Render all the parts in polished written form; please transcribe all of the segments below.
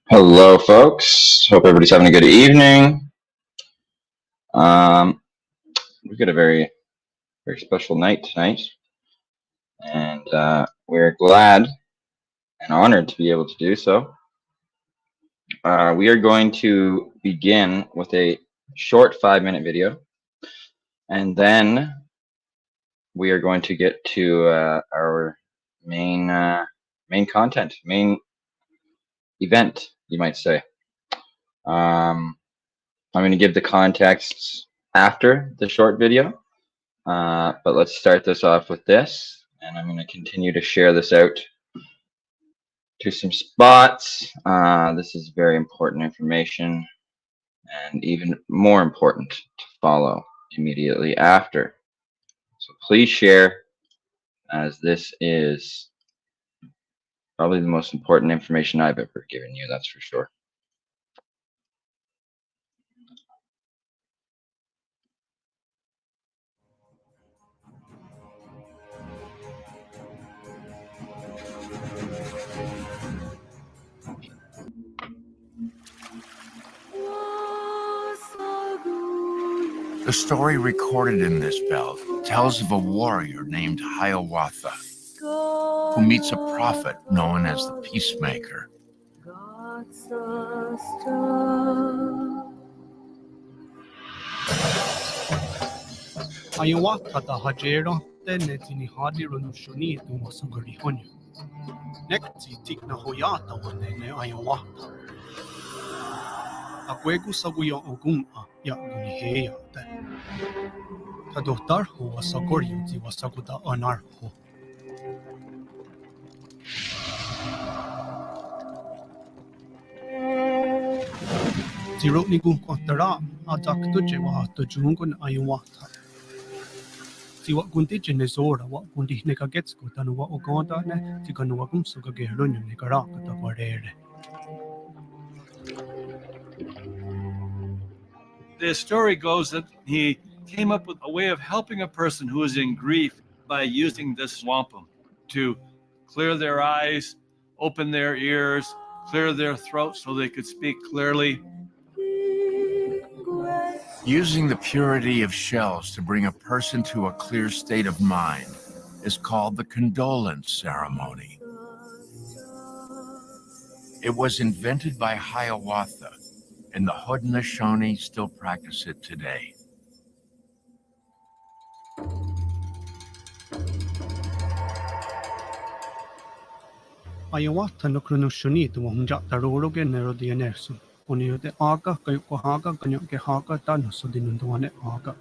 Hello, folks. Hope everybody's having a good evening. We've got a very special night tonight, and we're glad and honored to be able to do so. We are going to begin with a short 5-minute video, and then we are going to get to our main content, main event, you might say. I'm going to give the context after the short video, but let's start this off with this, and I'm going to continue to share this out to some spots. This is very important information, and even more important to follow immediately after. So please share, as this is probably the most important information I've ever given you, that's for sure. The story recorded in this belt tells of a warrior named Hiawatha, who meets a prophet known as the Peacemaker. Hiawatha the Hajero, Dene Nation tu Masugari Honyo. Nekti Tikna Hoyata one Dene Hiawatha. Akwegu Saguya Oguma, Yakuniheya. Tadotarho was Sagorio, Wasaguda Anarho. Zirotnigun Quatara, Adaktujewa, the Jungun Hiawatha. See what Gundigen is order, what Gundi Nika gets good, and what Ogonda, Tikanuakum Sugagerun, Nicaraka, the Guarere. The story goes that he came up with a way of helping a person who is in grief by using this wampum to clear their eyes, open their ears, clear their throat so they could speak clearly. Using the purity of shells to bring a person to a clear state of mind is called the condolence ceremony. It was invented by Hiawatha, and the Haudenosaunee still practice it today. Hiawatha no Kronoshoni to Wamja Taroroge Nero de Enersu. Only the Aga, Kayokohaga, Kanyokehaga, Tanus, the Nunduane Aga.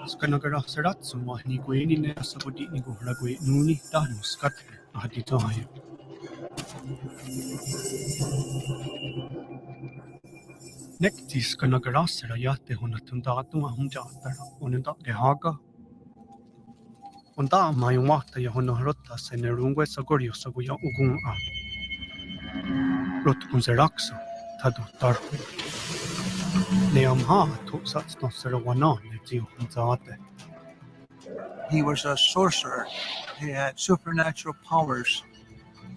Skanagara Saratsu, Niguini, Sabudi, Niguragui, Nuni, Danus, Katri, Haditoya. Nektis Kanagarasera Yate Honatundatu, Hunjatara, Onunda Gehaga. Onda Mayuata Yahonorota, Senerungue Sagorio Saguya Ugun. Rotkunzeraksu, Tadutar. Neamha took such not Serawana, Netio Hunzate. He was a sorcerer. He had supernatural powers.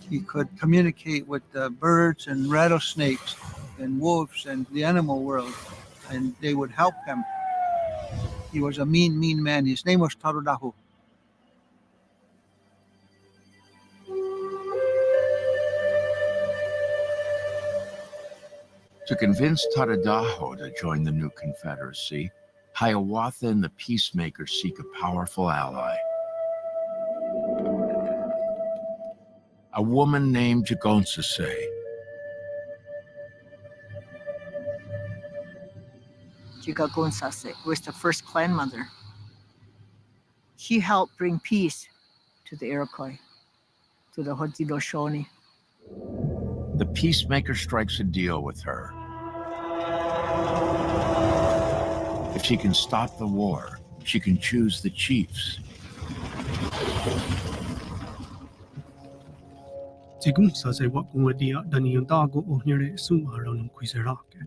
He could communicate with the birds and rattlesnakes and wolves and the animal world, and they would help him. He was a mean man. His name was Tarudahu. To convince Tarudaho to join the new Confederacy, Hiawatha and the Peacemaker seek a powerful ally. A woman named Jagonsase. Jigagonsase was the first clan mother. She helped bring peace to the Iroquois, to the Haudenosaunee. The Peacemaker strikes a deal with her. If she can stop the war, she can choose the chiefs. Tigum says what Guadia Daniandago or near Sumaron Quizerake.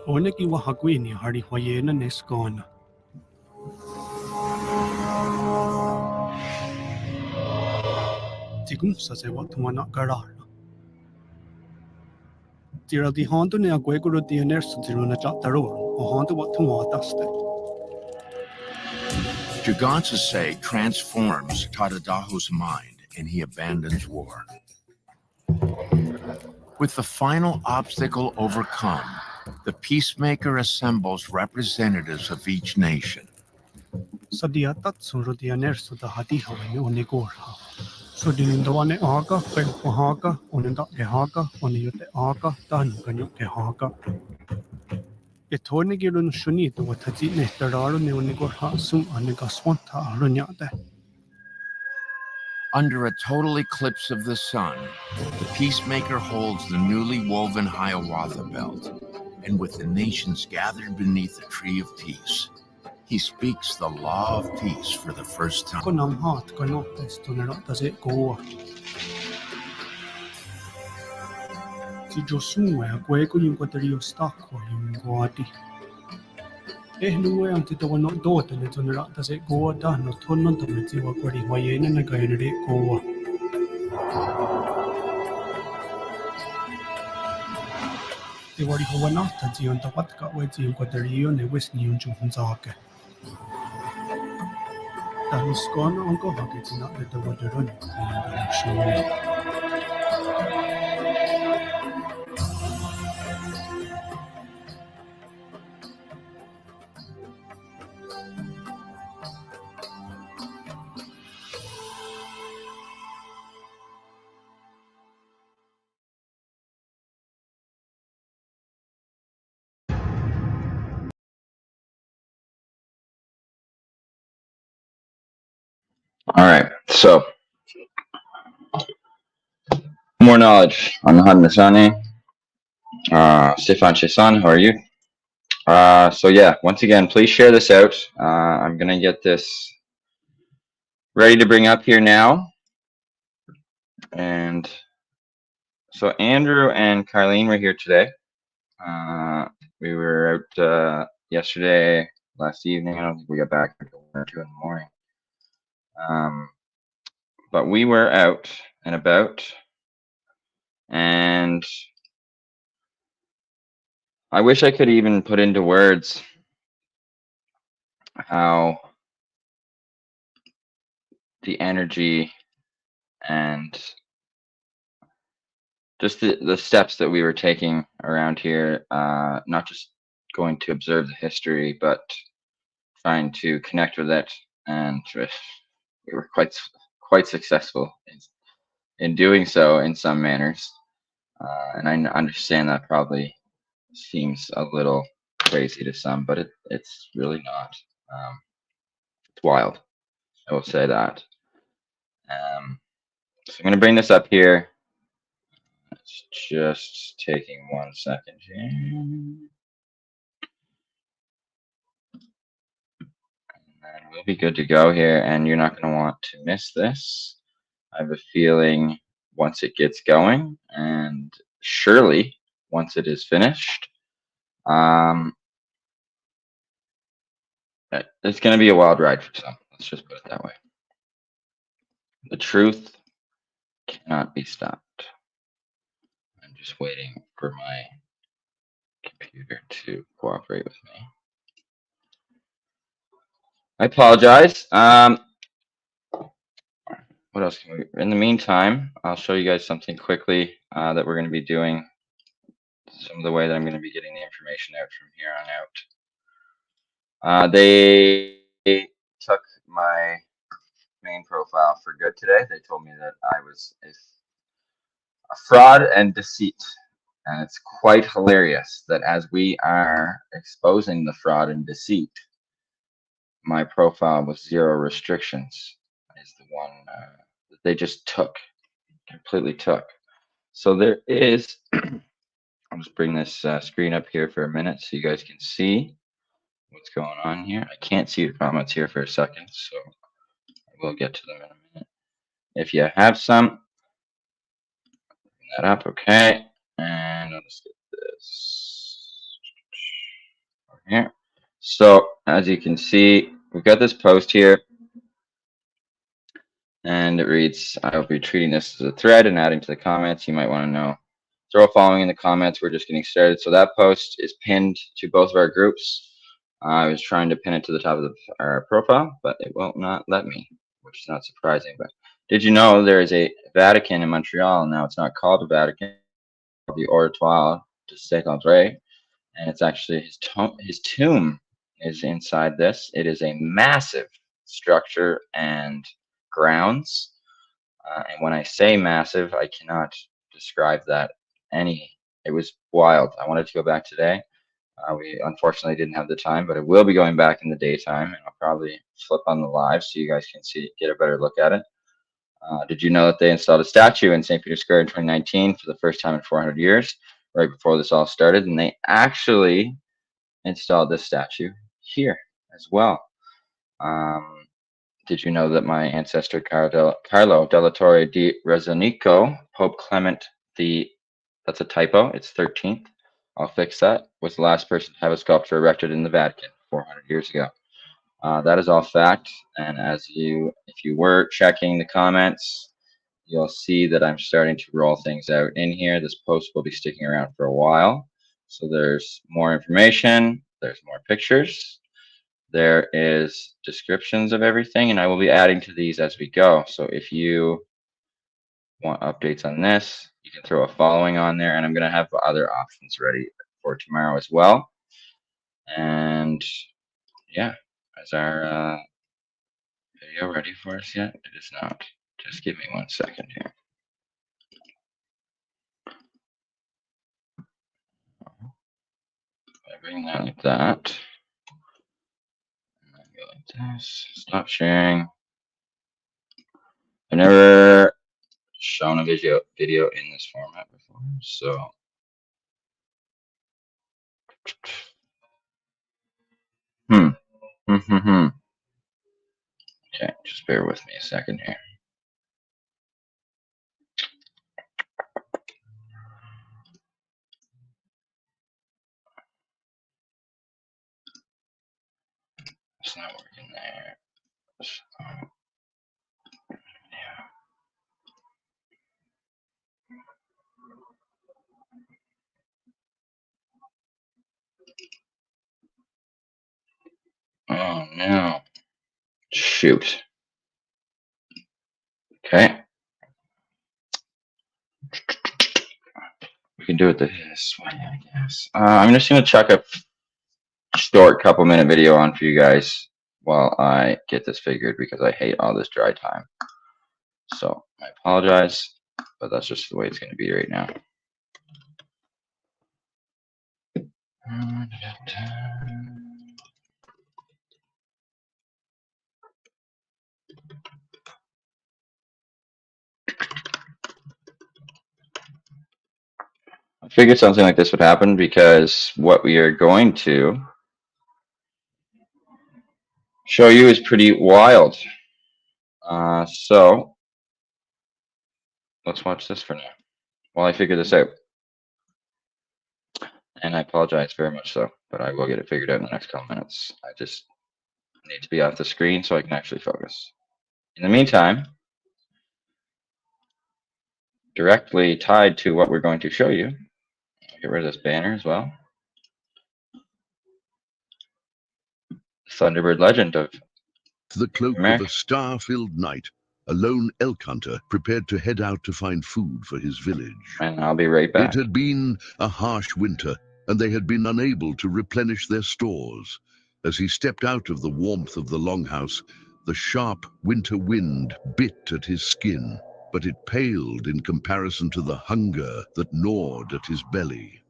Oneki wa hakuini hari hoyena neskona. Tikum sase wa tumana karar. Tira di honto ne agueguro di enersu tiruna chataror, o honto wa tumataste. Jagantase transforms Tadadaho's mind and he abandons war. With the final obstacle overcome, the peacemaker assembles representatives of each nation. Sadia tatsuro di enersu da hadiha ne onegorha. So dinindawane aga, pen wahaga, onenda dehaga, oniyute aga, dan ganyo dehaga. Etone girun shuni to wataji ne tararo ne onegorha sum anegaswanta arunyade. Under a total eclipse of the sun, the peacemaker holds the newly woven Hiawatha belt, and with the nations gathered beneath the tree of peace, he speaks the law of peace for the first time. Konam hat kanotes to nerataze goa. Si Josué aguego yung quadrillo stacco yung guadi. Luwe ang titawa no dota ne to nerataze goa da no tonon tamiti wa kwari wayena na gayenere goa. Tiwari hawanata ti yung tawatka we ti yung quadrillo ne wis ni yung chunzake. Dahil skono ang kohagi tina ne tawaderon yung dalashuni. All right, so more knowledge on the Haudenosaunee. Stefan Chesan, how are you? So yeah, once again, please share this out. I'm gonna get this ready to bring up here now. And so Andrew and Carlene were here today. We were out yesterday, last evening. I don't think we got back until 1 or 2 in the morning. But we were out and about, and I wish I could even put into words how the energy and just the steps that we were taking around here, not just going to observe the history, but trying to connect with it, and we were quite successful in doing so in some manners. And I understand that probably seems a little crazy to some, but it's really not. It's wild, I will say that. So I'm going to bring this up here. It's just taking 1 second here. And then we'll be good to go here, and you're not going to want to miss this. I have a feeling once it gets going, and surely once it is finished, it's going to be a wild ride for some. Let's just put it that way. The truth cannot be stopped. I'm just waiting for my computer to cooperate with me. I apologize. What else can we? In the meantime, I'll show you guys something quickly that we're going to be doing. Some of the way that I'm going to be getting the information out from here on out. They took my main profile for good today. They told me that I was a fraud and deceit. And it's quite hilarious that as we are exposing the fraud and deceit, my profile with 0 restrictions is the one that they just completely took. So there is, I'll just bring this screen up here for a minute so you guys can see what's going on here. I can't see the comments here for a second, so we'll get to them in a minute. If you have some, bring that up, okay. And let's get this. So as you can see, we've got this post here, and it reads, I will be treating this as a thread and adding to the comments. You might want to know. Throw a following in the comments. We're just getting started. So that post is pinned to both of our groups. I was trying to pin it to the top of our profile, but it will not let me, which is not surprising. But did you know there is a Vatican in Montreal? Now it's not called a Vatican, it's called the Oratoire de Saint-André, and it's actually his tomb is inside this. It is a massive structure and grounds. And when I say massive, I cannot describe that it was wild. I wanted to go back today. We unfortunately didn't have the time, but I will be going back in the daytime, and I'll probably flip on the live so you guys can get a better look at it. Did you know that they installed a statue in St. Peter's Square in 2019 for the first time in 400 years, right before this all started? And they actually installed this statue here as well. Did you know that my ancestor Carlo della Torre di Rezzonico, Pope Clement that's a typo, it's 13th, I'll fix that, was the last person to have a sculpture erected in the Vatican 400 years ago. That is all fact, and if you were checking the comments, you'll see that I'm starting to roll things out in here. This post will be sticking around for a while. So there's more information, there's more pictures, there is descriptions of everything, and I will be adding to these as we go. So if you want updates on this, you can throw a following on there, and I'm going to have other options ready for tomorrow as well. And yeah, is our video ready for us yet? It is not. Just give me 1 second here. I bring that like that. And then go like this. Stop sharing. I've never shown a video in this format before, so okay, just bear with me a second here. It's not working there. So, yeah. Oh no. Shoot. Okay. We can do it this way, I guess. I'm just going to chuck a short couple-minute video on for you guys while I get this figured, because I hate all this dry time. So I apologize, but that's just the way it's going to be right now. I figured something like this would happen because what we are going to show you is pretty wild. So let's watch this for now while I figure this out. And I apologize very much so, but I will get it figured out in the next couple minutes. I just need to be off the screen so I can actually focus. In the meantime, directly tied to what we're going to show you, I'll get rid of this banner as well. Thunderbird legend of the cloak America. of a star-filled night, a lone elk hunter prepared to head out to find food for his village. And I'll be right back. It had been a harsh winter, and they had been unable to replenish their stores. As he stepped out of the warmth of the longhouse, the sharp winter wind bit at his skin, but it paled in comparison to the hunger that gnawed at his belly.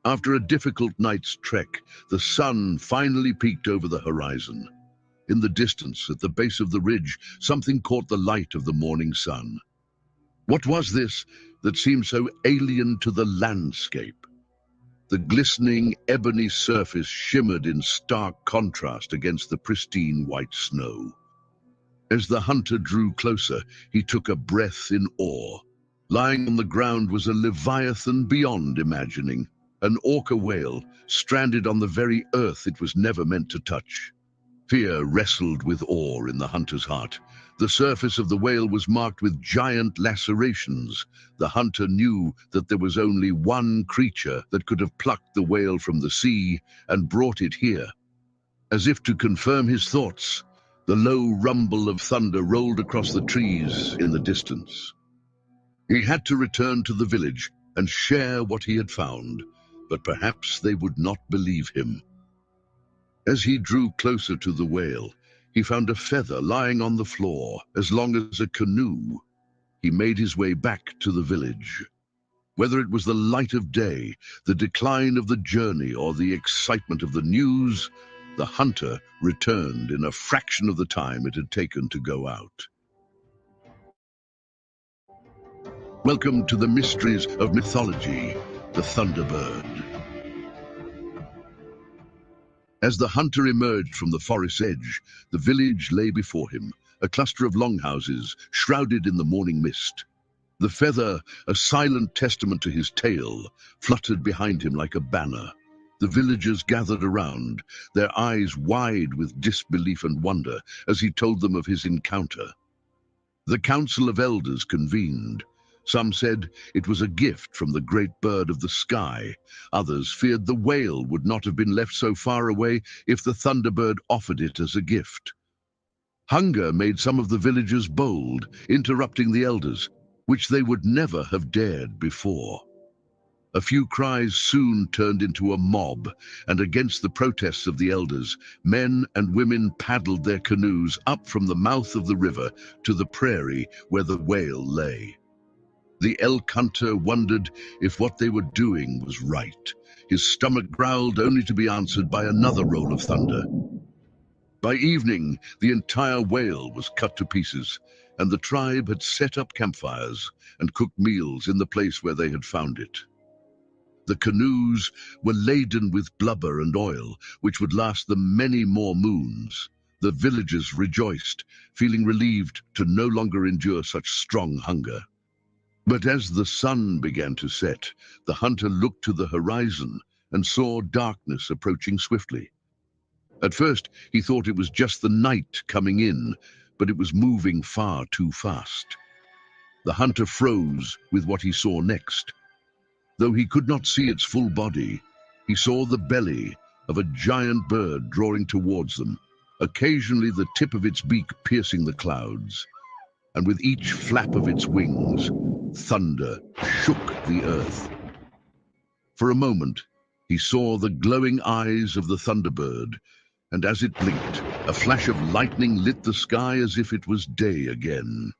After a difficult night's trek, the sun finally peeked over the horizon. In the distance, at the base of the ridge, something caught the light of the morning sun. What was this that seemed so alien to the landscape? The glistening ebony surface shimmered in stark contrast against the pristine white snow. As the hunter drew closer, he took a breath in awe. Lying on the ground was a leviathan beyond imagining, an orca whale stranded on the very earth it was never meant to touch. Fear wrestled with awe in the hunter's heart. The surface of the whale was marked with giant lacerations. The hunter knew that there was only one creature that could have plucked the whale from the sea and brought it here. As if to confirm his thoughts, the low rumble of thunder rolled across the trees in the distance. He had to return to the village and share what he had found, but perhaps they would not believe him. As he drew closer to the whale, he found a feather lying on the floor, as long as a canoe. He made his way back to the village. Whether it was the light of day, the decline of the journey, or the excitement of the news, the hunter returned in a fraction of the time it had taken to go out. Welcome to the mysteries of mythology, the Thunderbird. As the hunter emerged from the forest's edge, the village lay before him, a cluster of longhouses shrouded in the morning mist. The feather, a silent testament to his tale, fluttered behind him like a banner. The villagers gathered around, their eyes wide with disbelief and wonder as he told them of his encounter. The council of elders convened. Some said it was a gift from the great bird of the sky. Others feared the whale would not have been left so far away if the Thunderbird offered it as a gift. Hunger made some of the villagers bold, interrupting the elders, which they would never have dared before. A few cries soon turned into a mob, and against the protests of the elders, men and women paddled their canoes up from the mouth of the river to the prairie where the whale lay. The elk hunter wondered if what they were doing was right. His stomach growled only to be answered by another roll of thunder. By evening, the entire whale was cut to pieces, and the tribe had set up campfires and cooked meals in the place where they had found it. The canoes were laden with blubber and oil, which would last them many more moons. The villagers rejoiced, feeling relieved to no longer endure such strong hunger. But as the sun began to set, the hunter looked to the horizon and saw darkness approaching swiftly. At first, he thought it was just the night coming in, but it was moving far too fast. The hunter froze with what he saw next. Though he could not see its full body, he saw the belly of a giant bird drawing towards them, occasionally the tip of its beak piercing the clouds. And with each flap of its wings, thunder shook the earth. For a moment, he saw the glowing eyes of the Thunderbird, and as it blinked, a flash of lightning lit the sky as if it was day again.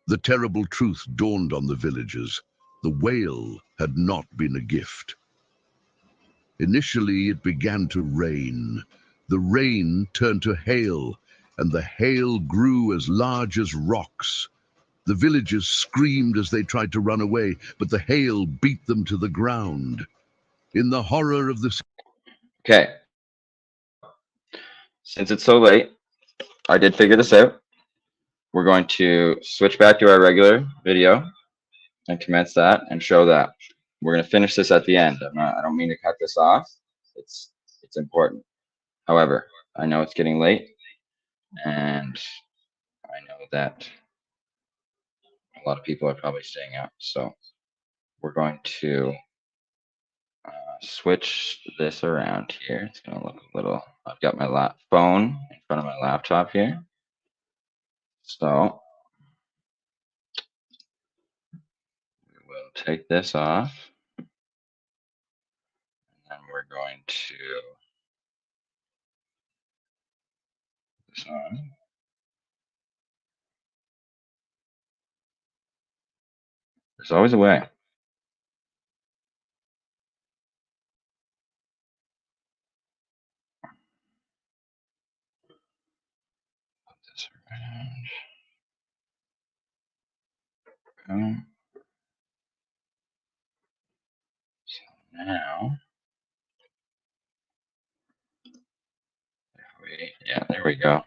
The terrible truth dawned on the villagers. The whale had not been a gift. Initially, it began to rain. The rain turned to hail, and the hail grew as large as rocks. The villagers screamed as they tried to run away, but the hail beat them to the ground. In the horror of the... Okay, since it's so late, I did figure this out. We're going to switch back to our regular video and commence that and show that. We're going to finish this at the end. I don't mean to cut this off. It's important. However, I know it's getting late, and I know that a lot of people are probably staying up. So we're going to switch this around here. It's going to look a little. I've got my phone in front of my laptop here. So we'll take this off, and then we're going to put this on. There's always a way. Put this around. So now, there we go.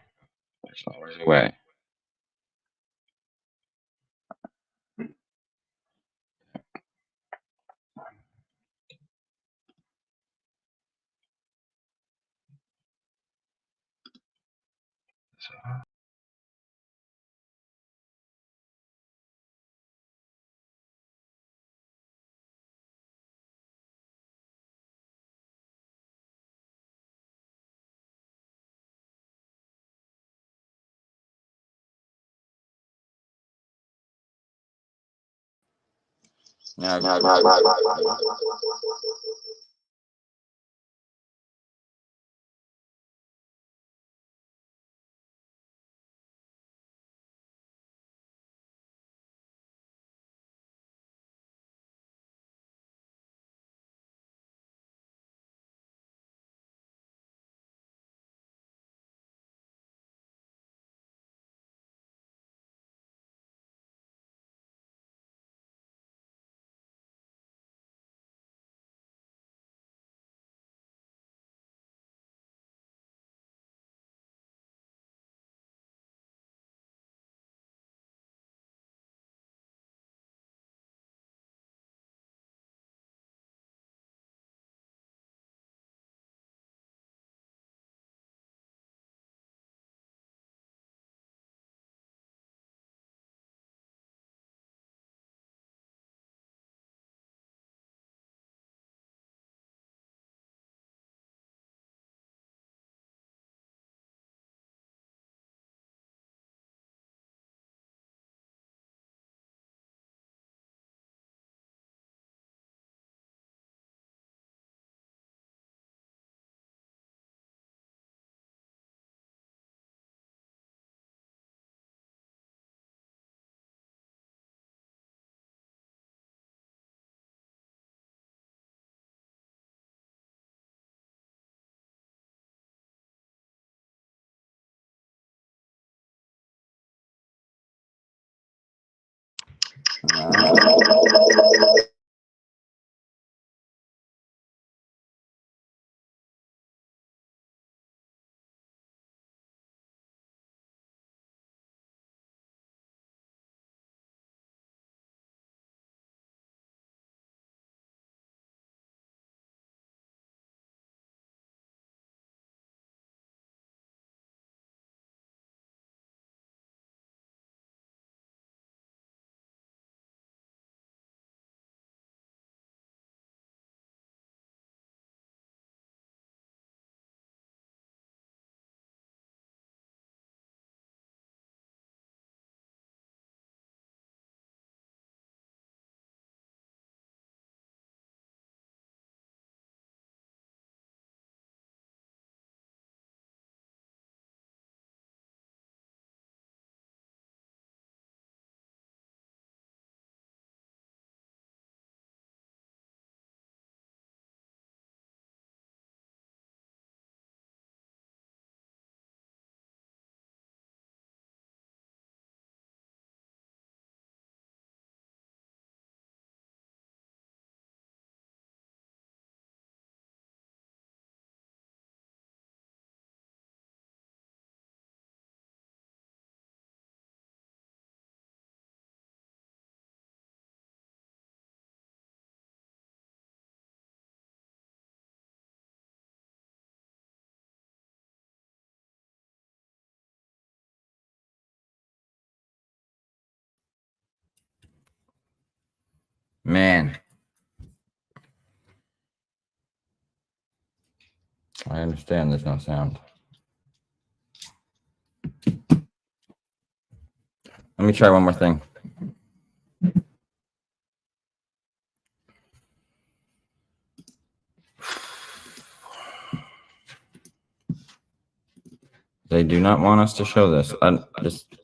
There's always a way. Now, man, I understand there's no sound. Let me try one more thing. They do not want us to show this. Just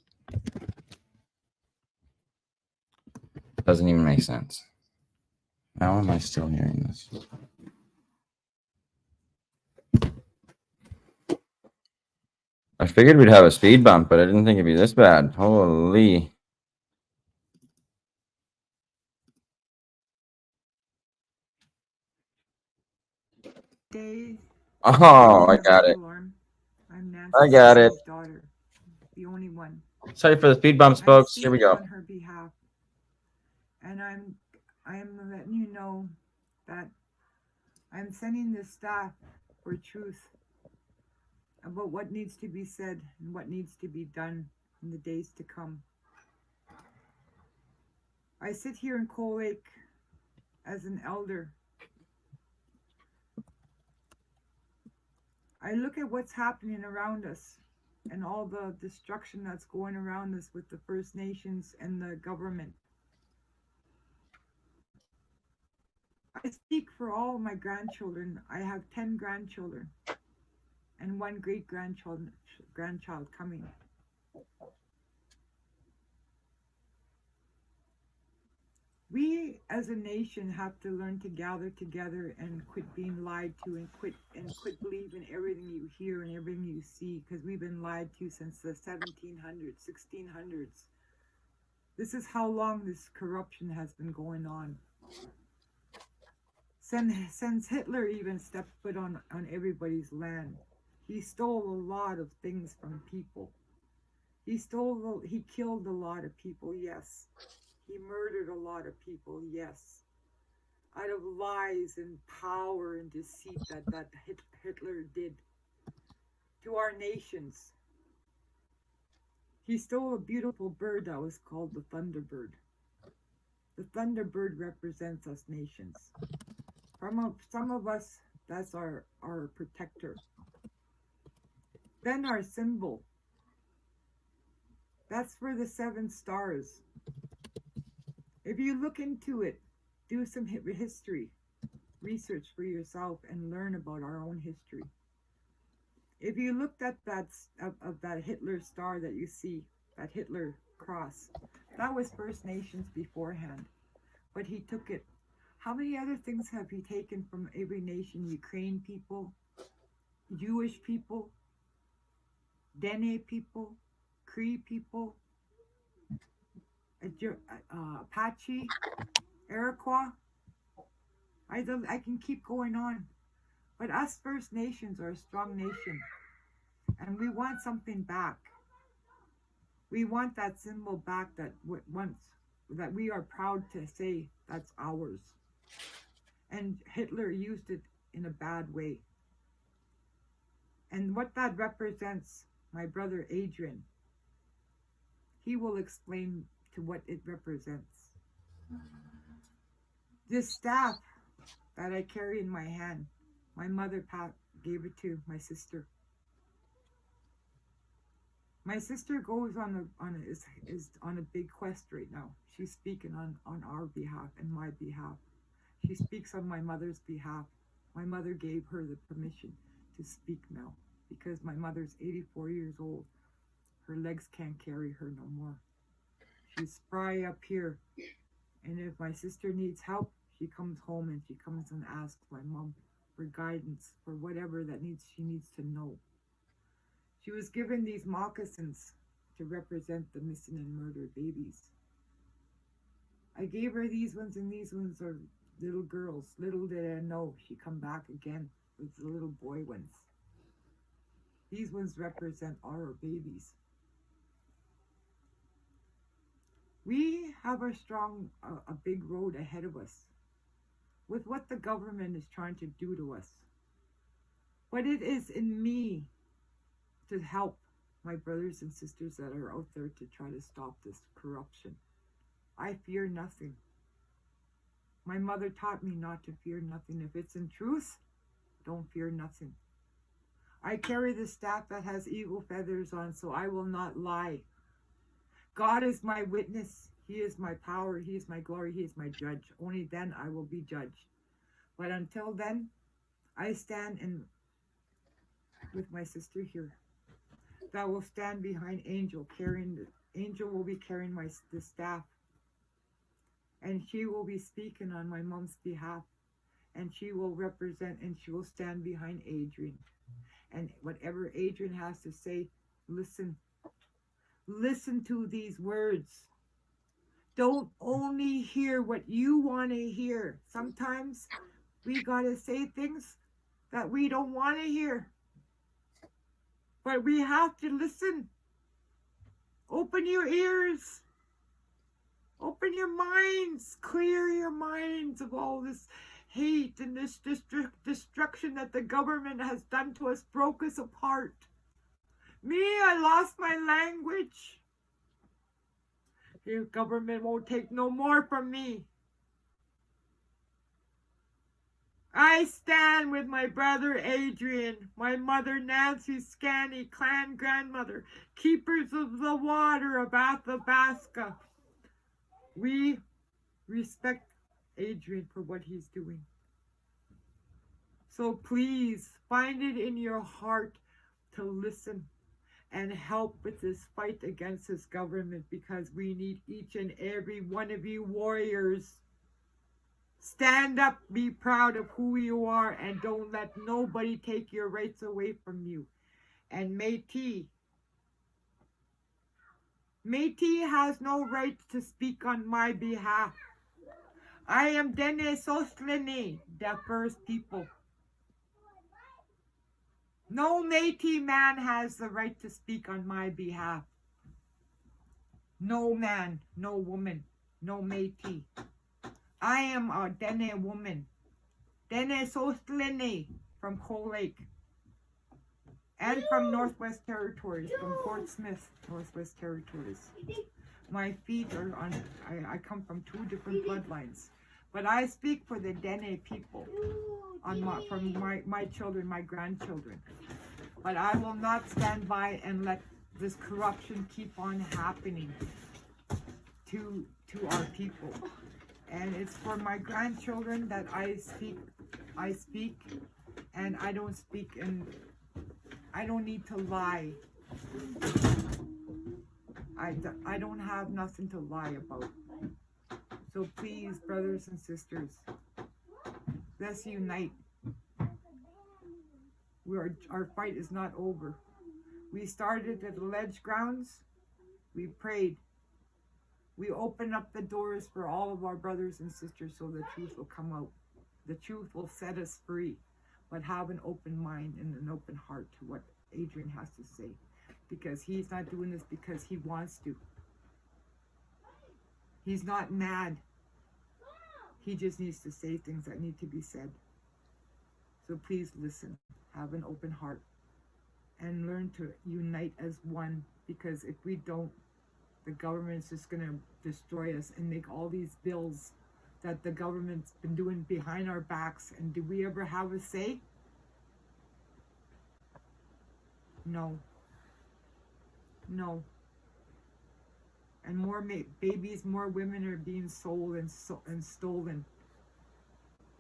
doesn't even make sense. How am I still hearing this? I figured we'd have a speed bump, but I didn't think it'd be this bad. Holy. Day. Oh, I got it. Alarm. I'm Nancy I got it. Singh's daughter, the only one. Sorry for the speed bumps, I'm folks. Here we speaking go. on her behalf, and I'm letting you know that I'm sending the staff for truth about what needs to be said and what needs to be done in the days to come. I sit here in Coal Lake as an elder. I look at what's happening around us and all the destruction that's going around us with the First Nations and the government. I speak for all my grandchildren. I have 10 grandchildren and one grandchild coming. We as a nation have to learn to gather together and quit being lied to and quit believing everything you hear and everything you see, because we've been lied to since the 1700s, 1600s. This is how long this corruption has been going on. Since Hitler even stepped foot on everybody's land, he stole a lot of things from people. He killed a lot of people, yes. He murdered a lot of people, yes. Out of lies and power and deceit that Hitler did to our nations. He stole a beautiful bird that was called the Thunderbird. The Thunderbird represents us nations. Some of us, that's our protector. Then our symbol. That's for the 7 stars. If you look into it, do some history, research for yourself, and learn about our own history. If you looked at that Hitler star that you see, that Hitler cross, that was First Nations beforehand, but he took it. How many other things have he taken from every nation? Ukraine people, Jewish people, Dene people, Cree people, Apache, Iroquois. I can keep going on. But us First Nations are a strong nation, and we want something back. We want that symbol back that we are proud to say that's ours. And Hitler used it in a bad way. And what that represents, my brother Adrian, he will explain to what it represents. This staff that I carry in my hand, my mother gave it to my sister. My sister goes is on a big quest right now. She's speaking on our behalf and my behalf. She speaks on my mother's behalf. My mother gave her the permission to speak now because my mother's 84 years old. Her legs can't carry her no more. She's spry up here. And if my sister needs help, she comes home and she comes and asks my mom for guidance, for whatever she needs to know. She was given these moccasins to represent the missing and murdered babies. I gave her these ones, and these ones are little girls. Little did I know she'd come back again with the little boy ones. These ones represent our babies. We have a big road ahead of us with what the government is trying to do to us. But it is in me to help my brothers and sisters that are out there to try to stop this corruption. I fear nothing. My mother taught me not to fear nothing. If it's in truth, don't fear nothing. I carry the staff that has eagle feathers on, so I will not lie. God is my witness. He is my power. He is my glory. He is my judge. Only then I will be judged. But until then, I stand with my sister here. That will stand behind Angel. Angel will be carrying the staff. And she will be speaking on my mom's behalf. And she will represent and she will stand behind Adrian. And whatever Adrian has to say, listen. Listen to these words. Don't only hear what you want to hear. Sometimes we got to say things that we don't want to hear. But we have to listen. Open your ears. Open your minds. Clear your minds of all this hate and this destruction that the government has done to us, broke us apart. Me, I lost my language. The government won't take no more from me. I stand with my brother Adrian, my mother Nancy Scanny, clan grandmother, keepers of the water of Athabasca. We respect Adrian for what he's doing. So please find it in your heart to listen and help with this fight against this government, because we need each and every one of you warriors. Stand up, be proud of who you are, and don't let nobody take your rights away from you. And Métis has no right to speak on my behalf. I am Dene Nation, the first people. No Métis man has the right to speak on my behalf. No man, no woman, no Métis. I am a Dene woman. Dene Nation from Coal Lake. And from Northwest Territories, from Fort Smith, Northwest Territories. My feet are on, I come from 2 different bloodlines. But I speak for the Dene people, from my children, my grandchildren. But I will not stand by and let this corruption keep on happening to our people. And it's for my grandchildren that I speak, and I don't speak, and I don't need to lie. I don't have nothing to lie about. So please, brothers and sisters, let's unite. Our fight is not over. We started at the ledge grounds. We prayed. We opened up the doors for all of our brothers and sisters so the truth will come out. The truth will set us free. But have an open mind and an open heart to what Adrian has to say. Because he's not doing this because he wants to. He's not mad. He just needs to say things that need to be said. So please listen. Have an open heart. And learn to unite as one. Because if we don't, the government's just going to destroy us and make all these bills that the government's been doing behind our backs. And do we ever have a say? No. No. And more babies, more women are being sold and stolen.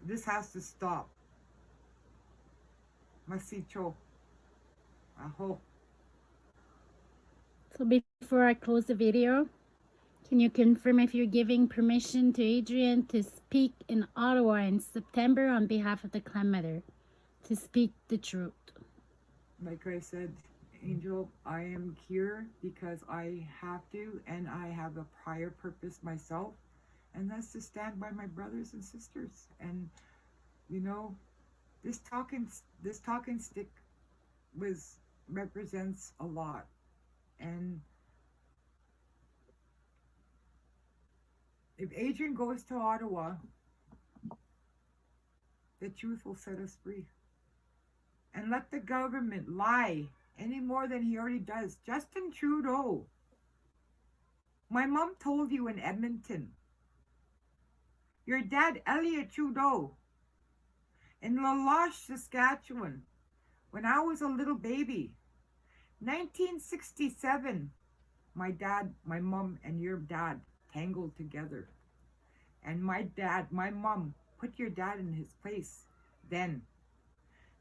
This has to stop. Masicho. Aho. So before I close the video, can you confirm if you're giving permission to Adrian to speak in Ottawa in September on behalf of the Clan Mother, to speak the truth? Like I said, Angel, I am here because I have to, and I have a prior purpose myself, and that's to stand by my brothers and sisters. And you know, this talking stick represents a lot, and if Adrian goes to Ottawa, the truth will set us free. And let the government lie any more than he already does. Justin Trudeau. My mom told you in Edmonton. Your dad, Elliot Trudeau, in La Loche, Saskatchewan, when I was a little baby, 1967, my dad, my mom, and your dad tangled together. And my mom put your dad in his place then.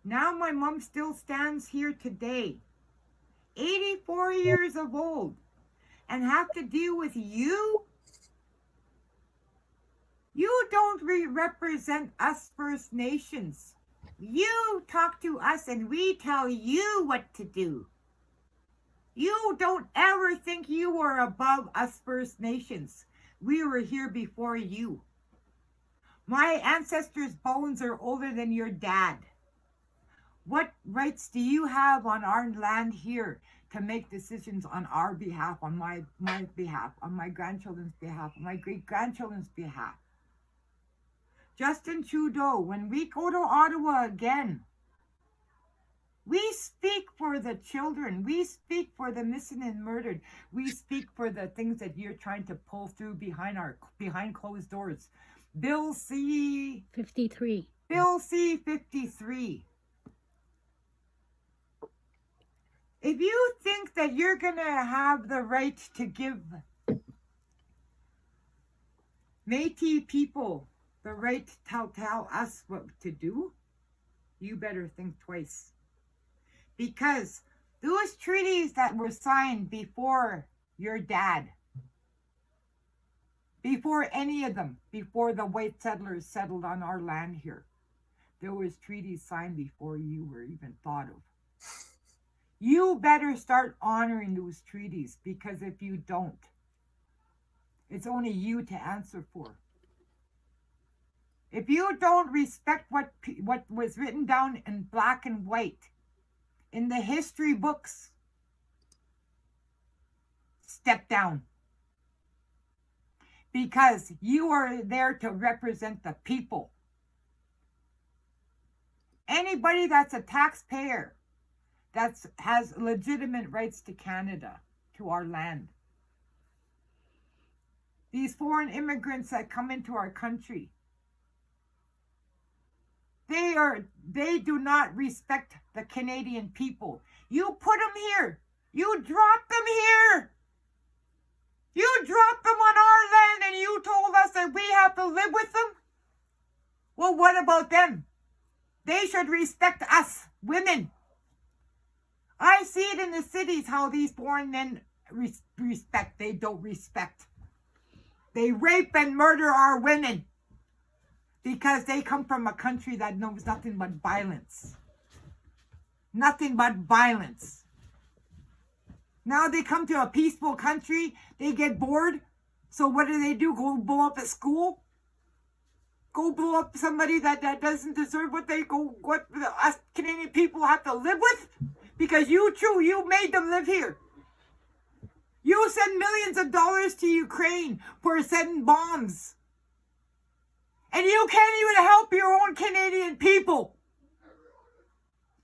Now my mom still stands here today, 84 years of old, and have to deal with you? You don't represent us First Nations. You talk to us and we tell you what to do. You don't ever think you are above us First Nations. We were here before you. My ancestors' bones are older than your dad. What rights do you have on our land here to make decisions on our behalf, on my behalf, on my grandchildren's behalf, on my great-grandchildren's behalf? Justin Trudeau, when we go to Ottawa again, we speak for the children. We speak for the missing and murdered. We speak for the things that you're trying to pull through behind closed doors. Bill C-53. Bill C-53. If you think that you're going to have the right to give Métis people the right to tell us what to do, you better think twice. Because those treaties that were signed before your dad, before any of them, before the white settlers settled on our land here, there was treaties signed before you were even thought of. You better start honoring those treaties, because if you don't, it's only you to answer for. If you don't respect what was written down in black and white in the history books, step down. Because you are there to represent the people. Anybody that's a taxpayer that has legitimate rights to Canada, to our land. These foreign immigrants that come into our country, they do not respect the Canadian people. You put them here. You drop them here. You dropped them on our land and you told us that we have to live with them? Well, what about them? They should respect us, women. I see it in the cities how these foreign men respect. They don't respect. They rape and murder our women because they come from a country that knows nothing but violence. Nothing but violence. Now they come to a peaceful country, they get bored. So what do? Go blow up a school? Go blow up somebody that doesn't deserve what us Canadian people have to live with? Because you made them live here. You send millions of dollars to Ukraine for sending bombs. And you can't even help your own Canadian people.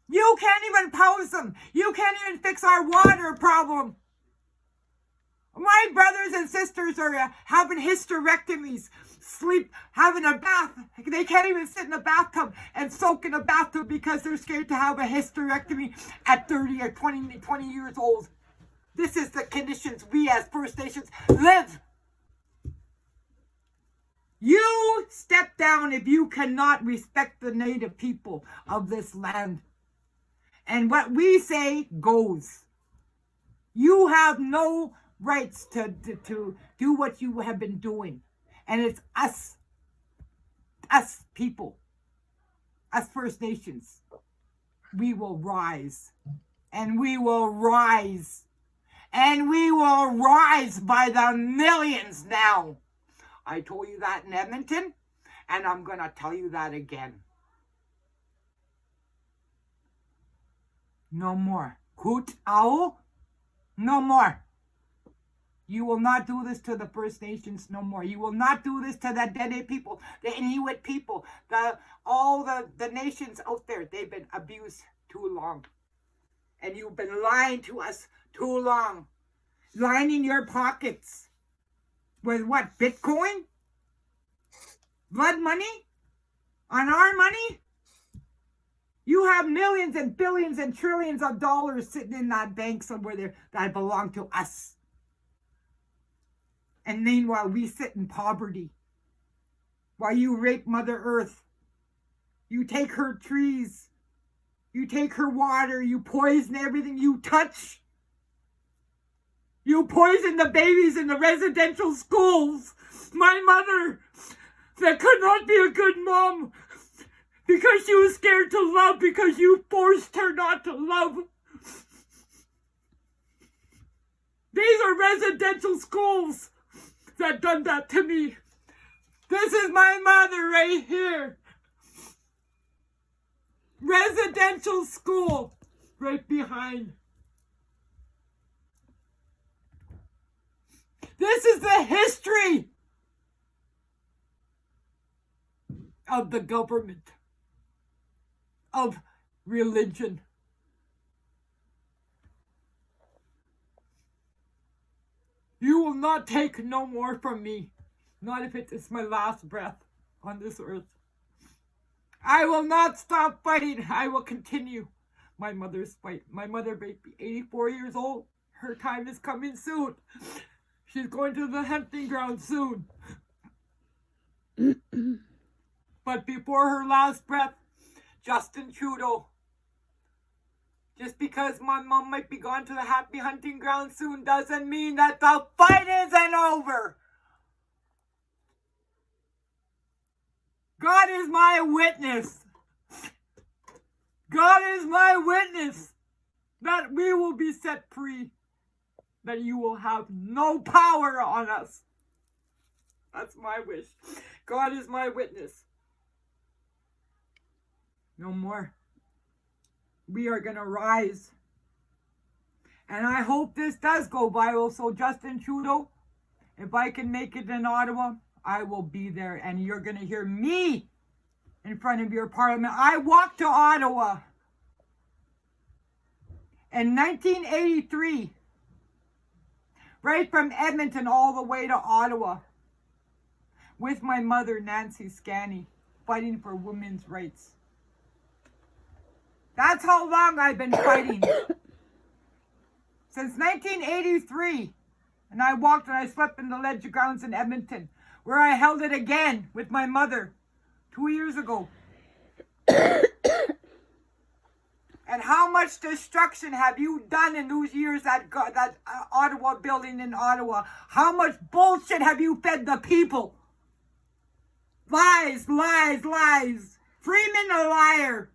You can't even house them. You can't even fix our water problem. My brothers and sisters are having hysterectomies, having a bath. They can't even sit in a bathtub and soak in a bathtub because they're scared to have a hysterectomy at 30 or 20 years old. This is the conditions we as First Nations live. You step down if you cannot respect the native people of this land. And what we say goes. You have no rights to do what you have been doing. And it's us people, us First Nations. We will rise. And we will rise. And we will rise by the millions now. I told you that in Edmonton, and I'm going to tell you that again. No more. Coot owl, no more. You will not do this to the First Nations no more. You will not do this to the Dene people, the Inuit people, all the nations out there. They've been abused too long. And you've been lying to us too long. Lining your pockets. With what, Bitcoin? Blood money? On our money? You have millions and billions and trillions of dollars sitting in that bank somewhere there that belong to us. And meanwhile, we sit in poverty. While you rape Mother Earth. You take her trees. You take her water. You poison everything you touch. You poison the babies in the residential schools. My mother, that could not be a good mom because she was scared to love because you forced her not to love. These are residential schools that done that to me. This is my mother right here. Residential school right behind. This is the history of the government, of religion. You will not take no more from me, not if it is my last breath on this earth. I will not stop fighting. I will continue my mother's fight. My mother may be 84 years old. Her time is coming soon. She's going to the hunting ground soon. But before her last breath, Justin Trudeau. Just because my mom might be gone to the happy hunting ground soon doesn't mean that the fight isn't over. God is my witness. God is my witness that we will be set free. That you will have no power on us. That's my wish. God is my witness. No more. We are going to rise. And I hope this does go viral. So Justin Trudeau, if I can make it in Ottawa, I will be there. And you're going to hear me in front of your parliament. I walked to Ottawa in 1983. Right from Edmonton all the way to Ottawa. With my mother, Nancy Scanny, fighting for women's rights. That's how long I've been fighting. Since 1983. And I walked and I slept in the ledge grounds in Edmonton, where I held it again with my mother 2 years ago. And how much destruction have you done in those years that Ottawa building in Ottawa? How much bullshit have you fed the people? Lies, lies, lies. Freeman a liar.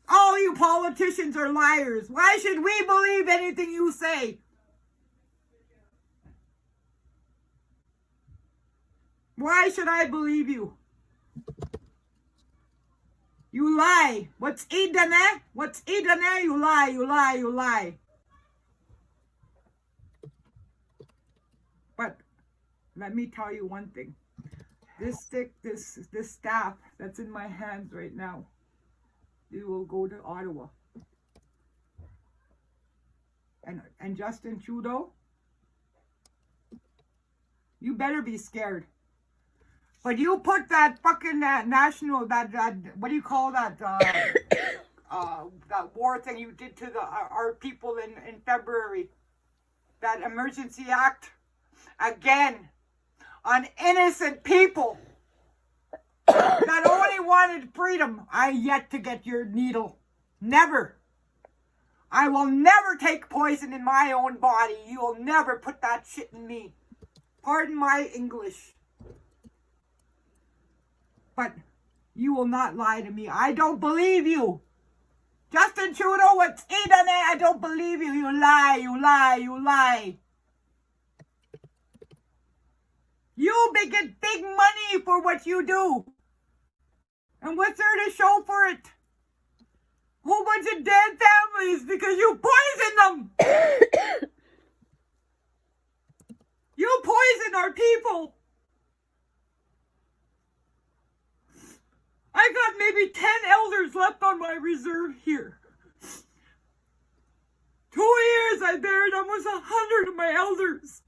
All you politicians are liars. Why should we believe anything you say? Why should I believe you? You lie. What's Dene? What's Dene? You lie, you lie, you lie. But let me tell you one thing. This stick, this staff that's in my hands right now, it will go to Ottawa. And Justin Trudeau, you better be scared. But you put that fucking national, that what do you call that, that war thing you did to our people in February, that emergency act, again, on innocent people that only wanted freedom. I yet to get your needle. Never. I will never take poison in my own body. You will never put that shit in me. Pardon my English. But you will not lie to me. I don't believe you. Justin Trudeau, what's Dene? I don't believe you. You lie, you lie, you lie. You get big money for what you do. And what's there to show for it? A whole bunch of dead families because you poisoned them. You poison our people. I got maybe 10 elders left on my reserve here. 2 years I buried almost 100 of my elders.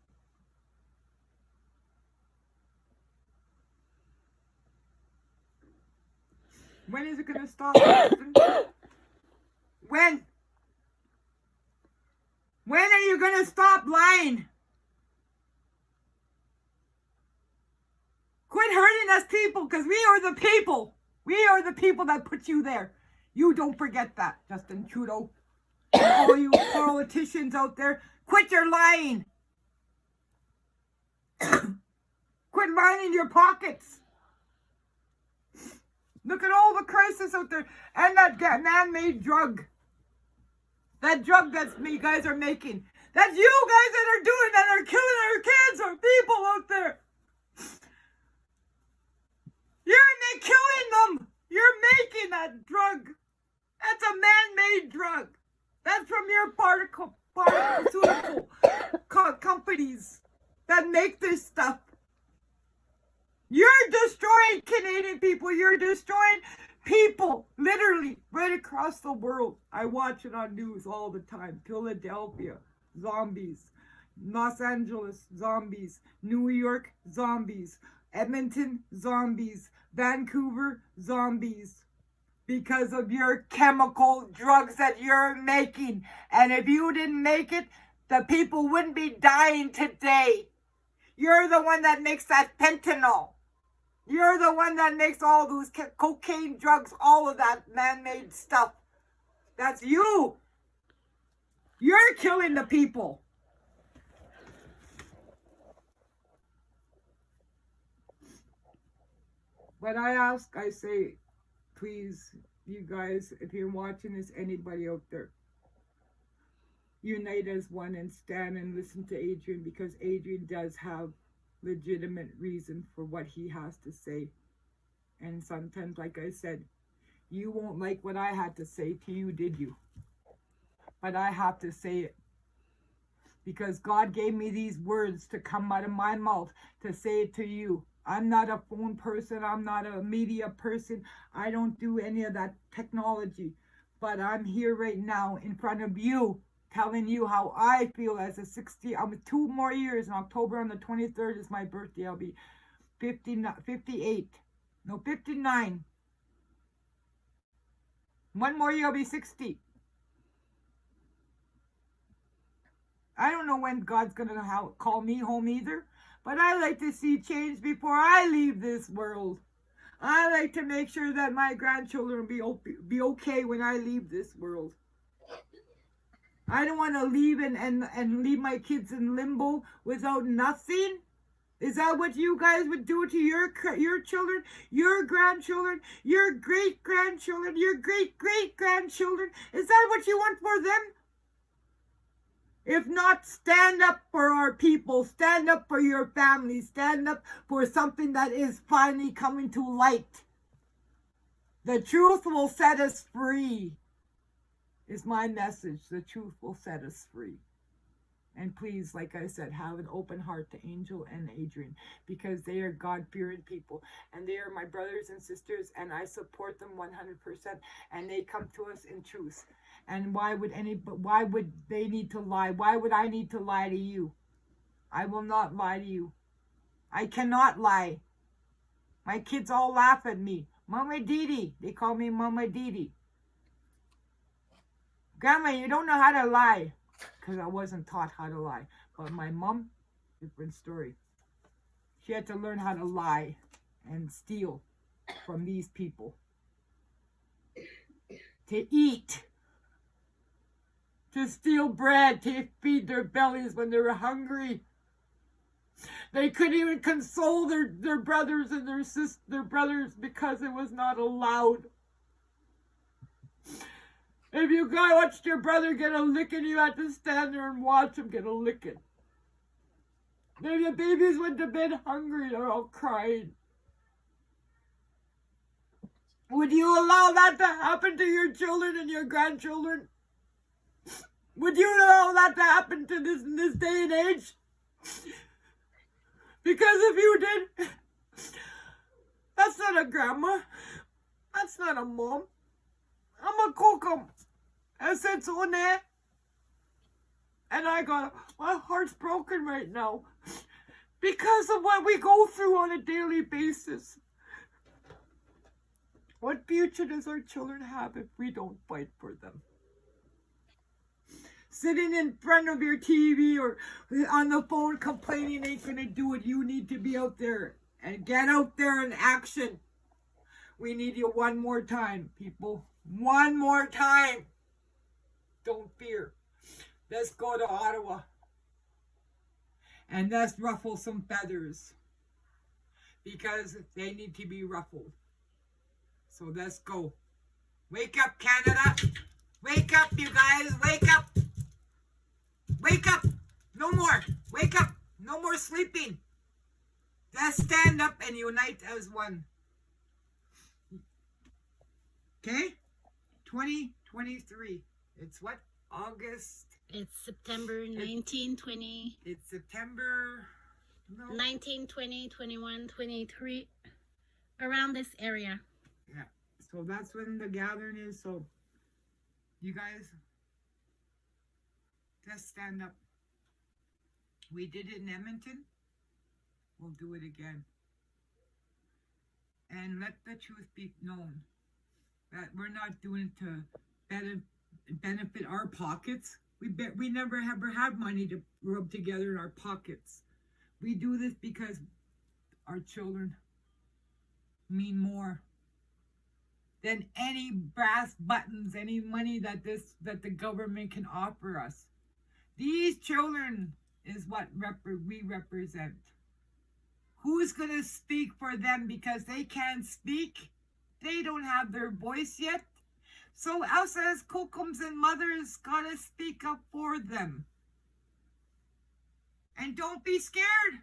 When is it going to stop? When? When are you going to stop lying? Quit hurting us people, because we are the people. We are the people that put you there. You don't forget that, Justin Trudeau. All you politicians out there, quit your lying. Quit lining your pockets. Look at all the crisis out there. And that man-made drug. That drug that you guys are making. That's you guys that are doing that, are killing our kids, our people out there. You're killing them. You're making that drug. That's a man-made drug. That's from your pharmaceutical companies that make this stuff. You're destroying Canadian people. You're destroying people, literally, right across the world. I watch it on news all the time. Philadelphia, zombies. Los Angeles, zombies. New York, zombies. Edmonton, zombies. Vancouver, zombies. Because of your chemical drugs that you're making. And if you didn't make it, the people wouldn't be dying today. You're the one that makes that fentanyl. You're the one that makes all those cocaine, drugs, all of that man-made stuff. That's you. You're killing the people. But I say, please, you guys, if you're watching this, anybody out there, unite as one and stand and listen to Adrian, because Adrian does have legitimate reason for what he has to say. And sometimes, like I said, you won't like what I had to say to you, did you? But I have to say it. Because God gave me these words to come out of my mouth to say it to you. I'm not a phone person. I'm not a media person. I don't do any of that technology. But I'm here right now in front of you, telling you how I feel as a I'm 2 more years. In October on the 23rd is my birthday. I'll be 58. No, 59. 1 more year, I'll be 60. I don't know when God's going to call me home either, but I like to see change before I leave this world. I like to make sure that my grandchildren be okay when I leave this world. I don't want to leave and leave my kids in limbo without nothing. Is that what you guys would do to your children, your grandchildren, your great-grandchildren, your great-great-grandchildren? Is that what you want for them? If not, stand up for our people. Stand up for your family. Stand up for something that is finally coming to light. The truth will set us free, is my message. The truth will set us free. And please, like I said, have an open heart to Angel and Adrian, because they are God-fearing people. And they are my brothers and sisters, and I support them 100%. And they come to us in truth. And why would they need to lie? Why would I need to lie to you? I will not lie to you. I cannot lie. My kids all laugh at me. Mama Didi. They call me Mama Didi. Grandma, you don't know how to lie. Because I wasn't taught how to lie. But my mom, different story. She had to learn how to lie and steal from these people. To eat. To steal bread, to feed their bellies when they were hungry. They couldn't even console their brothers and their brothers because it was not allowed. If you watched your brother get a licking, you had to stand there and watch him get a licking. Maybe the babies went to bed hungry, they're all crying. Would you allow that to happen to your children and your grandchildren? Would you allow that to happen to in this day and age? Because if you did, that's not a grandma. That's not a mom. I'm a kokum. It's on there. And my heart's broken right now. Because of what we go through on a daily basis. What future does our children have if we don't fight for them? Sitting in front of your TV or on the phone complaining ain't gonna do it. You need to be out there and get out there in action. We need you one more time, people. One more time. Don't fear. Let's go to Ottawa. And let's ruffle some feathers. Because they need to be ruffled. So let's go. Wake up, Canada. Wake up, you guys. Wake up. Wake up. No more. Wake up. No more sleeping. Let's stand up and unite as one. Okay? 2023. It's what? August? It's September 19, 20. It's September... No. 19, 20, 21, 23. Around this area. Yeah. So that's when the gathering is. So, you guys, just stand up. We did it in Edmonton. We'll do it again. And let the truth be known. That we're not doing it to benefit our pockets. We never ever had money to rub together in our pockets. We do this because our children mean more than any brass buttons, any money that the government can offer us. These children is what we represent. Who's going to speak for them because they can't speak? They don't have their voice yet. So us as kokums and mothers gotta speak up for them. And don't be scared.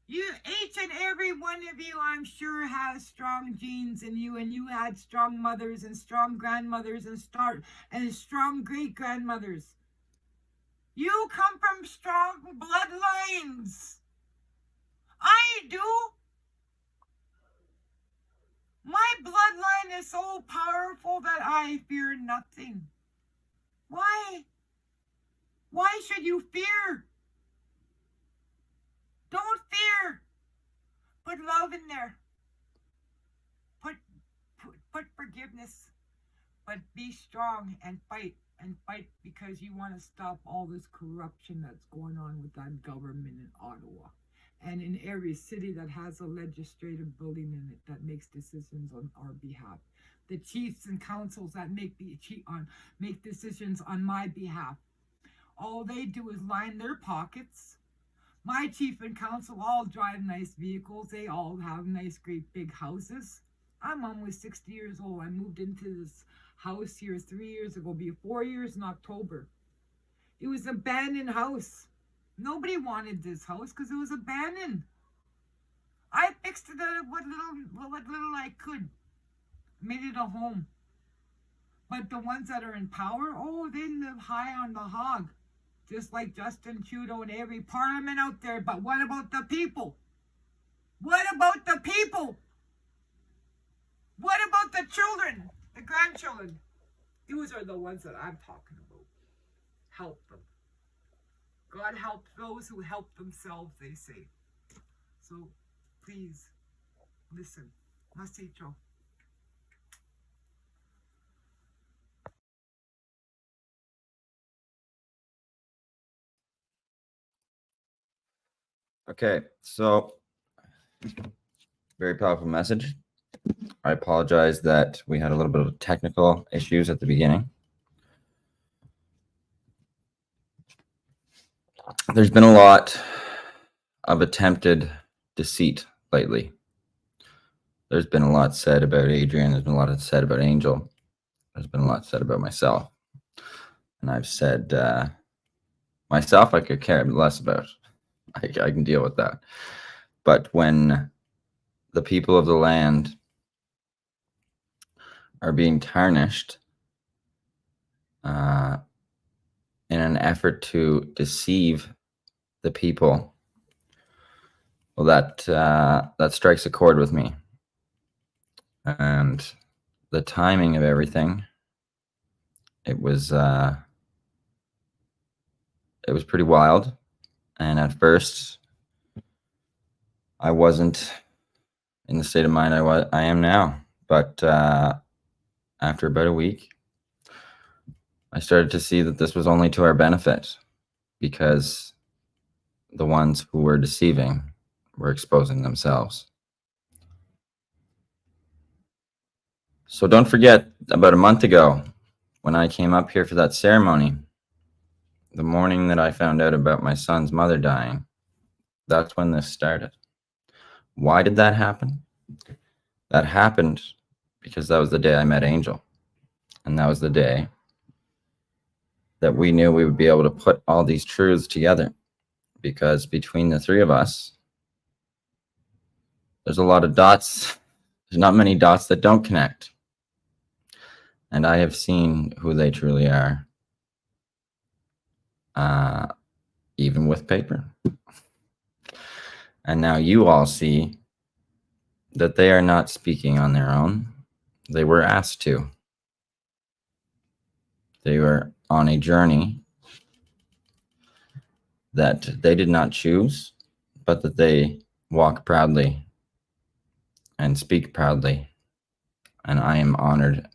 Each and every one of you, I'm sure, has strong genes in you, and you had strong mothers and strong grandmothers and strong great-grandmothers. You come from strong bloodlines. I do. My bloodline is so powerful that I fear nothing. Why? Why should you fear? Don't fear. Put love in there. Put forgiveness. But be strong and fight because you want to stop all this corruption that's going on with that government in Ottawa and in every city that has a legislative building in it that makes decisions on our behalf. The chiefs and councils that make decisions on my behalf. All they do is line their pockets. My chief and council all drive nice vehicles. They all have nice, great big houses. I'm almost 60 years old. I moved into this house here 3 years ago. It'll be 4 years in October. It was an abandoned house. Nobody wanted this house because it was abandoned. I fixed it out of what little I could. Made it a home. But the ones that are in power, oh, they live high on the hog. Just like Justin Trudeau and every parliament out there. But what about the people? What about the people? What about the children? The grandchildren? Those are the ones that I'm talking about. Help them. God helps those who help themselves, they say. So, please, listen. Masicho. Okay, so very powerful message. I apologize that we had a little bit of technical issues at the beginning. There's been a lot of attempted deceit lately. There's been a lot said about Adrian. There's been a lot said about Angel. There's been a lot said about myself. And I've said myself I could care less about. I can deal with that. But when the people of the land are being tarnished in an effort to deceive the people, well, that strikes a chord with me. And the timing of everything, it was pretty wild. And at first, I wasn't in the state of mind I am now. But after about a week, I started to see that this was only to our benefit, because the ones who were deceiving were exposing themselves. So don't forget, about a month ago, when I came up here for that ceremony, the morning that I found out about my son's mother dying, that's when this started. Why did that happen? That happened because that was the day I met Angel. And that was the day that we knew we would be able to put all these truths together. Because between the three of us, there's a lot of dots. There's not many dots that don't connect. And I have seen who they truly are, even with paper. And now you all see that they are not speaking on their own. They were asked to. They were on a journey that they did not choose, but that they walk proudly and speak proudly. And I am honored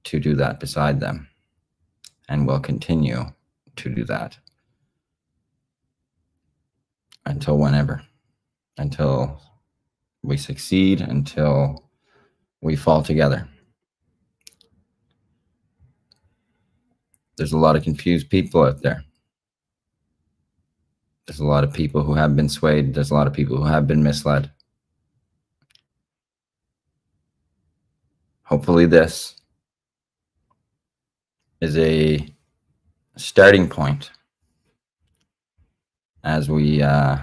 to do that beside them, and will continue to do that until whenever, until we succeed, until we fall together. There's a lot of confused people out there. There's a lot of people who have been swayed. There's a lot of people who have been misled. Hopefully this is a starting point as we, as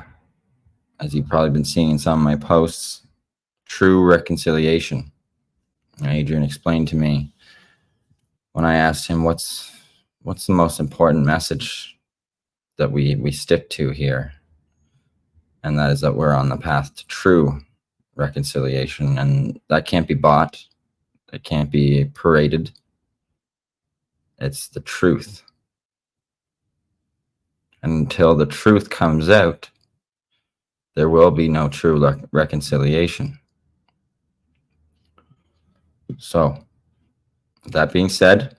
you've probably been seeing in some of my posts, true reconciliation. Adrian explained to me when I asked him what's the most important message that we stick to here, and that is that we're on the path to true reconciliation, and that can't be bought, it can't be paraded. It's the truth. And until the truth comes out, there will be no true reconciliation. So, that being said,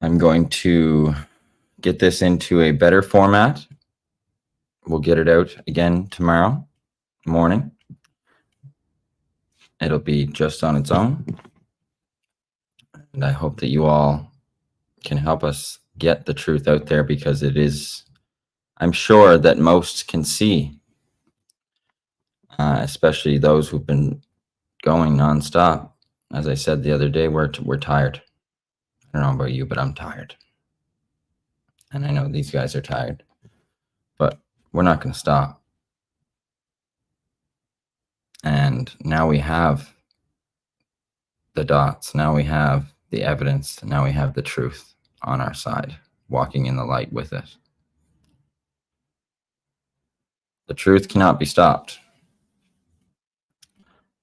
I'm going to get this into a better format. We'll get it out again tomorrow morning. It'll be just on its own. And I hope that you all can help us get the truth out there, because it is, I'm sure that most can see, especially those who've been going nonstop. As I said the other day, we're tired. I don't know about you, but I'm tired. And I know these guys are tired, but we're not going to stop. And now we have the dots. Now we have the evidence. Now we have the truth on our side, walking in the light with it. The truth cannot be stopped.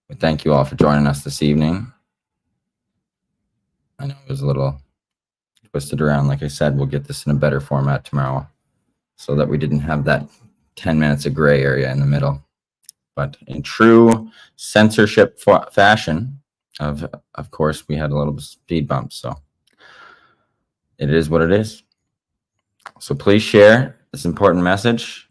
We thank you all for joining us this evening. I know it was a little twisted around. Like I said, we'll get this in a better format tomorrow so that we didn't have that 10 minutes of gray area in the middle. But in true censorship fashion, of course, we had a little speed bump. So it is what it is. So please share this important message.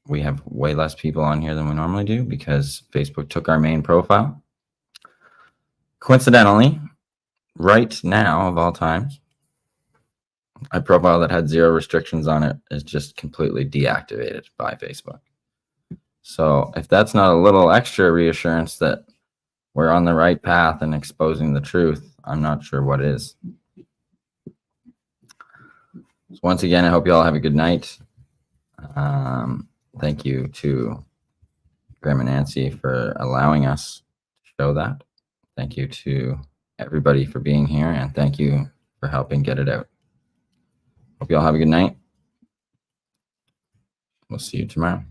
We have way less people on here than we normally do because Facebook took our main profile. Coincidentally, right now, of all times, a profile that had 0 restrictions on it is just completely deactivated by Facebook. So if that's not a little extra reassurance that we're on the right path and exposing the truth, I'm not sure what is. So once again, I hope you all have a good night. Thank you to Graham and Nancy for allowing us to show that. Thank you to everybody for being here, and thank you for helping get it out. Hope you all have a good night. We'll see you tomorrow.